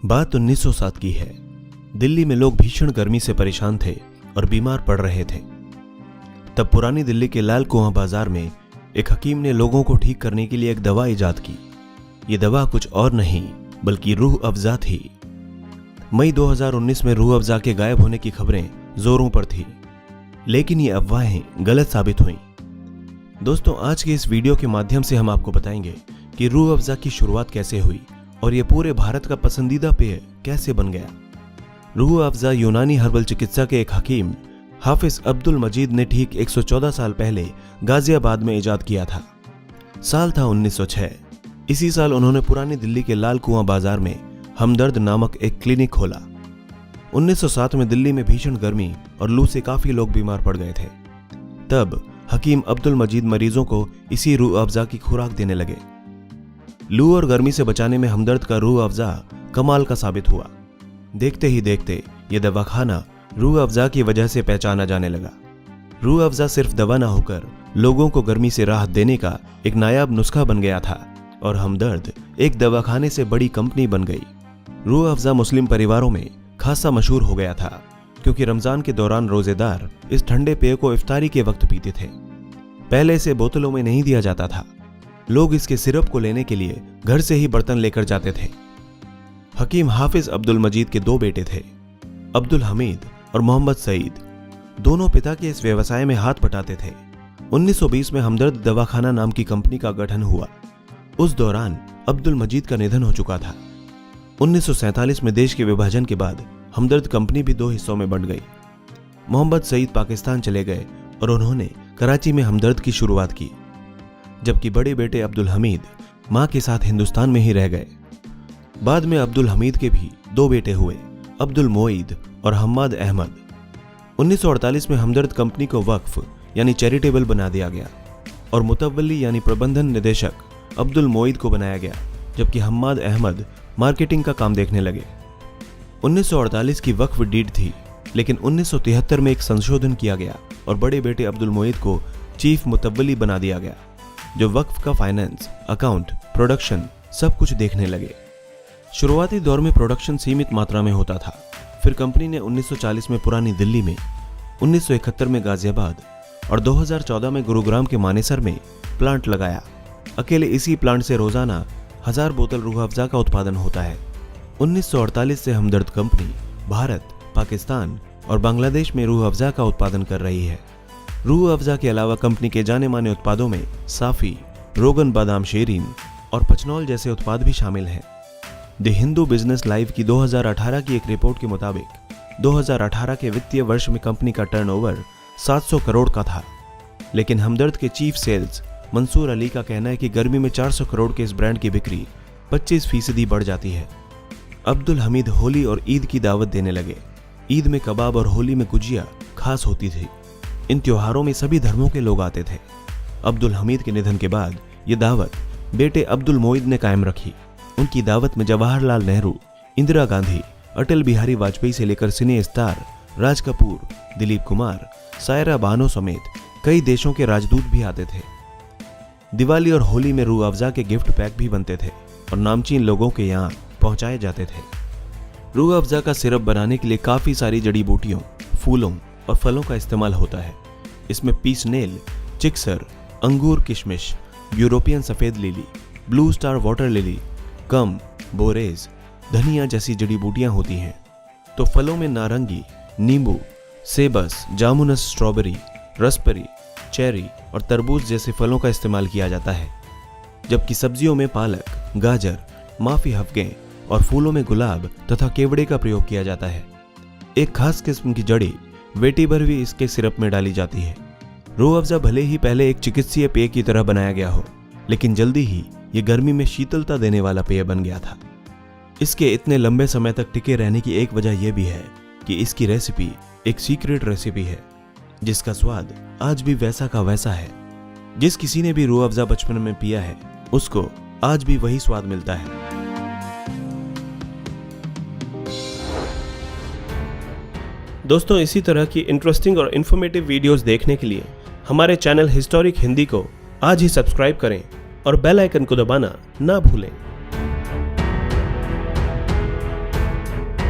बात 1907 की है। दिल्ली में लोग भीषण गर्मी से परेशान थे और बीमार पड़ रहे थे। तब पुरानी दिल्ली के लाल कुआं बाजार में एक हकीम ने लोगों को ठीक करने के लिए एक दवा इजाद की। ये दवा कुछ और नहीं बल्कि रूह अफ़ज़ा थी। मई 2019 में रूह अफ़ज़ा के गायब होने की खबरें जोरों पर थी, लेकिन ये अफवाहें गलत साबित हुईं। दोस्तों, आज के इस वीडियो के माध्यम से हम आपको बताएंगे कि रूह अफ़ज़ा की शुरुआत कैसे हुई और ये पूरे भारत का पसंदीदा पेय कैसे बन गया। रूह अफ़ज़ा यूनानी हर्बल चिकित्सा के एक हकीम हाफिज अब्दुल मजीद ने ठीक 114 साल पहले गाजियाबाद में इजाद किया था। साल था 1906। इसी साल उन्होंने पुरानी दिल्ली के लाल कुआं बाजार में हमदर्द नामक एक क्लिनिक खोला। 1907 में दिल्ली में भीषण गर्मी और लू से काफी लोग बीमार पड़ गए थे। तब हकीम अब्दुल मजीद मरीजों को इसी रूह अफ़ज़ा की खुराक देने लगे। लू और गर्मी से बचाने में हमदर्द का रूह अफ़ज़ा कमाल का साबित हुआ। देखते ही देखते ये दवाखाना रूह अफ़ज़ा की वजह से पहचाना जाने लगा। रूह अफ़ज़ा सिर्फ दवा ना होकर लोगों को गर्मी से राहत देने का एक नायाब नुस्खा बन गया था और हमदर्द एक दवाखाने से बड़ी कंपनी बन गई। रूह अफ़ज़ा मुस्लिम परिवारों में खासा मशहूर हो गया था क्योंकि रमजान के दौरान रोजेदार इस ठंडे पेय को इफ्तारी के वक्त पीते थे। पहले इसे बोतलों में नहीं दिया जाता था। लोग इसके सिरप को लेने के लिए घर से ही बर्तन लेकर जाते थे। हकीम हाफिज अब्दुल मजीद के 2 बेटे थे, अब्दुल हमीद और मोहम्मद सईद। दोनों पिता के इस व्यवसाय में हाथ बटाते थे। 1920 में हमदर्द दवाखाना नाम की कंपनी का गठन हुआ। उस दौरान अब्दुल मजीद का निधन हो चुका था। 1947 में देश के विभाजन के बाद हमदर्द कंपनी भी 2 हिस्सों में बंट गई। मोहम्मद सईद पाकिस्तान चले गए और उन्होंने कराची में हमदर्द की शुरुआत की, जबकि बड़े बेटे अब्दुल हमीद मां के साथ हिंदुस्तान में ही रह गए। बाद में अब्दुल हमीद के भी 2 बेटे हुए, अब्दुल मोईद और हम्माद अहमद। 1948 में हमदर्द कंपनी को वक्फ यानी चैरिटेबल बना दिया गया और मुतवल्ली यानी प्रबंधन निदेशक अब्दुल मोईद को बनाया गया, जबकि हम्माद अहमद मार्केटिंग का काम देखने लगे। 1948 की वक्फ डीड थी, लेकिन 1973 में एक संशोधन किया गया और बड़े बेटे अब्दुल मोईद को चीफ मुतवल्ली बना दिया गया, जो वक्फ का फाइनेंस, अकाउंट, प्रोडक्शन सब कुछ देखने लगे। शुरुआती दौर में प्रोडक्शन सीमित मात्रा में होता था। फिर कंपनी ने 1940 में पुरानी दिल्ली में, 1971 में गाजियाबाद और 2014 में गुरुग्राम के मानेसर में प्लांट लगाया। अकेले इसी प्लांट से रोजाना 1000 बोतल रूह अफ़ज़ा का उत्पादन होता है। 1948 से हमदर्द कंपनी भारत, पाकिस्तान और बांग्लादेश में रूह अफ़ज़ा का उत्पादन कर रही है। रूह अफ़ज़ा के अलावा कंपनी के जाने माने उत्पादों में साफी, रोगन बादाम शेरीन और पचनौल जैसे उत्पाद भी शामिल हैं। द हिंदू बिजनेस लाइव की 2018 की एक रिपोर्ट के मुताबिक 2018 के वित्तीय वर्ष में कंपनी का टर्नओवर 700 करोड़ का था, लेकिन हमदर्द के चीफ सेल्स मंसूर अली का कहना है कि गर्मी में 400 करोड़ के इस ब्रांड की बिक्री 25% बढ़ जाती है। अब्दुल हमीद होली और ईद की दावत देने लगे। ईद में कबाब और होली में गुजिया खास होती थी। इन त्योहारों में सभी धर्मों के लोग आते थे। अब्दुल हमीद के निधन के बाद ये दावत बेटे अब्दुल मोईद ने कायम रखी। उनकी दावत में जवाहरलाल नेहरू, इंदिरा गांधी, अटल बिहारी वाजपेयी से लेकर सिने स्टार राज कपूर, दिलीप कुमार, सायरा बानो समेत कई देशों के राजदूत भी आते थे। दिवाली और होली में रूह अफ़ज़ा के गिफ्ट पैक भी बनते थे और नामचीन लोगों के यहाँ पहुंचाए जाते थे। रूह अफ़ज़ा का सिरप बनाने के लिए काफी सारी जड़ी बूटियों, फूलों और फलों का इस्तेमाल होता है। इसमें पीसनेल, चिक्सर, अंगूर किशमिश, यूरोपियन सफेद lily, blue star water lily, gum, borage, धनिया जैसी जड़ी बूटियां होती हैं। तो फलों में नारंगी, नींबू, सेबस, जामुनस, स्ट्रॉबेरी, रसबेरी, चेरी और तरबूज जैसे फलों का इस्तेमाल किया जाता है, जबकि सब्जियों में पालक, गाजर, माफी हफ्गे और फूलों में गुलाब तथा केवड़े का प्रयोग किया जाता है। एक खास किस्म की जड़ी वेटिवर भी इसके सिरप में डाली जाती है। रूह अफ़ज़ा भले ही पहले एक चिकित्सीय पेय की तरह बनाया गया हो, लेकिन जल्दी ही ये गर्मी में शीतलता देने वाला पेय बन गया था। इसके इतने लंबे समय तक टिके रहने की एक वजह यह भी है कि इसकी रेसिपी एक सीक्रेट रेसिपी है, जिसका स्वाद आज भी वैसा का वैसा है। जिस किसी ने भी रूह अफ़ज़ा बचपन में पिया है, उसको आज भी वही स्वाद मिलता है। दोस्तों, इसी तरह की इंटरेस्टिंग और इन्फॉर्मेटिव वीडियोस देखने के लिए हमारे चैनल हिस्टोरिक हिंदी को आज ही सब्सक्राइब करें और बेल आइकन को दबाना ना भूलें।